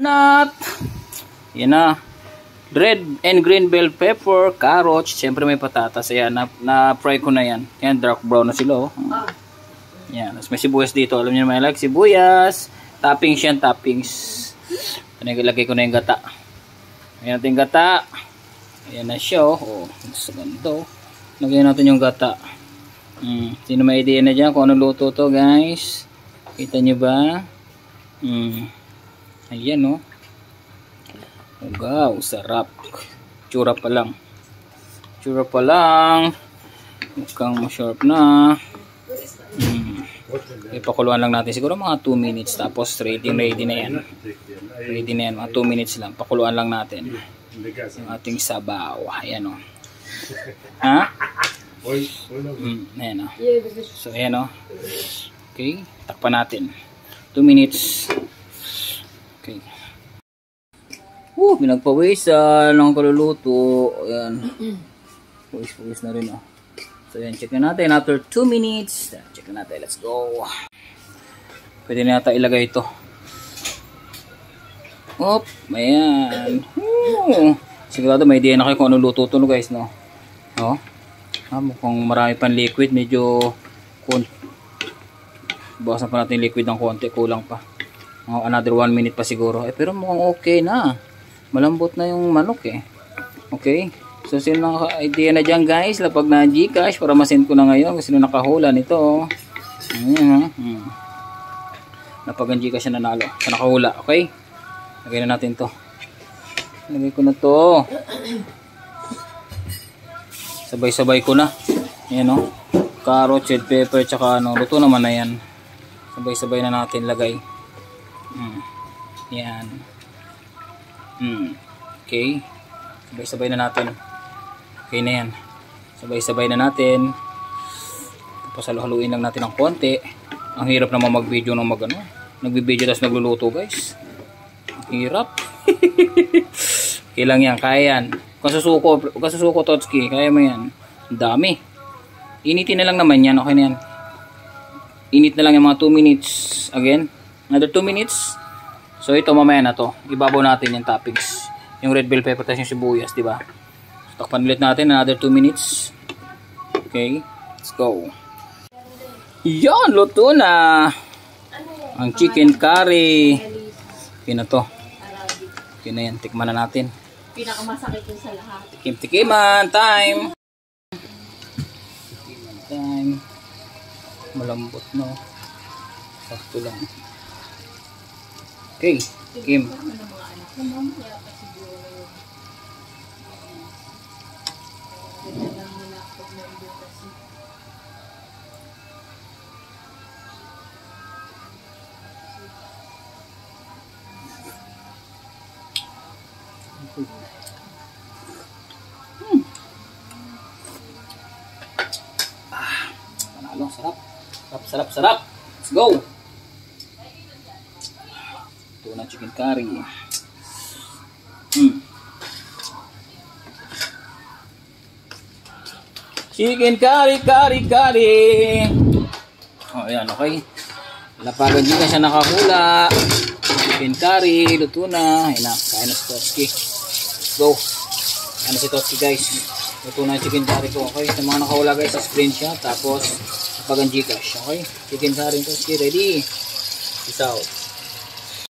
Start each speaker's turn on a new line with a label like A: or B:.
A: Nat! Yan na. Red and green bell pepper, carrots, syempre may patatas. Ayan, na-fry ko na yan. Yan, dark brown na sila, oh. Yan, tapos may sibuyas dito. Alam niyo naman, like sibuyas. Toppings yan, toppings. Ilagay ko na yung gata. Ayan natin yung gata. Ayan na siya, oh. Sa ganito. Lagyan natin yung gata. Sino may idea na dyan kung ano luto to, guys? Kita nyo ba? Ayan, oh. Wow, sarap. Tsura pa lang. Tsura pa lang. Mukhang masarap na. Ipakuluan lang natin. Siguro mga 2 minutes. Tapos ready na yan. Ready na yan. Mga 2 minutes lang. Pakuluan lang natin. Yung ating sabaw. Ayan, o. Ha? Ayan, o. So, ayan, o. Okay. Takpan natin. 2 minutes. Okay. Pinagpawisan ng kaluluto. Ayan. Pawis na rin, oh. So, ayan. Check na natin. After 2 minutes. Check na natin. Let's go. Pwede na yata ilagay ito. Op. Ayan. Sigurado may idea na kayo kung ano luto ito, no, guys, no? Oh. Mukhang marami pang liquid. Medyo bawasan pa natin liquid ng konti. Kulang pa. Another 1 minute pa siguro. Pero mukhang okay na. Malambot na yung manok, eh. Okay. So, sino naka-idea na dyan, guys? Lapag na Gcash para masend ko na ngayon. Kasi sino nakahula nito. Ayan, ha. Lapag ang Gcash na nanalo. Sa nakahula. Okay. Lagay na natin to. Lagay ko na to. Sabay-sabay ko na. Ayan, o. Carrot, red pepper, tsaka ano. Luto naman na yan. Sabay-sabay na natin lagay. Yan. Okay. Sabay-sabay na natin. Okay na yan. Sabay-sabay na natin. Tapos haluin lang natin ng konti. Ang hirap naman mag-video ng nagbibideo tapos nagluluto, guys. Ang hirap. Okay lang yan. Kaya yan. Kasusuko Totski. Kaya mo yan. Ang dami. Initin na lang naman yan. Okay na yan. Init na lang yung mga 2 minutes. Again. Another 2 minutes. So ito mamaya na to. Ibabaw natin yung toppings. Yung red bell pepper tapos yung sibuyas, di ba? So, takpan ulit natin another 2 minutes. Okay. Let's go. Yan, luto na. Ang chicken curry. Okay na to. Okay na yan. Tikman na natin.
B: Pinakamasakit yun sa lahat.
A: Tikim-tikiman time. Tikiman time. Malambot, no? Sakto lang. Okay, Kim. Panalo, sarap. Sarap. Let's go. Ito na chicken curry. Chicken curry. Oh, ayan, okay. Lapagan dito siya nakahula. Chicken curry, luto na. Ayan na, kain na si Totski. Let's go. Ayan na si Totski, guys. Luto na chicken curry ko. Okay, sa mga nakahula, guys, sa screenshot. Tapos, lapagan Gcash. Okay, chicken curry Totski, ready. Peace out.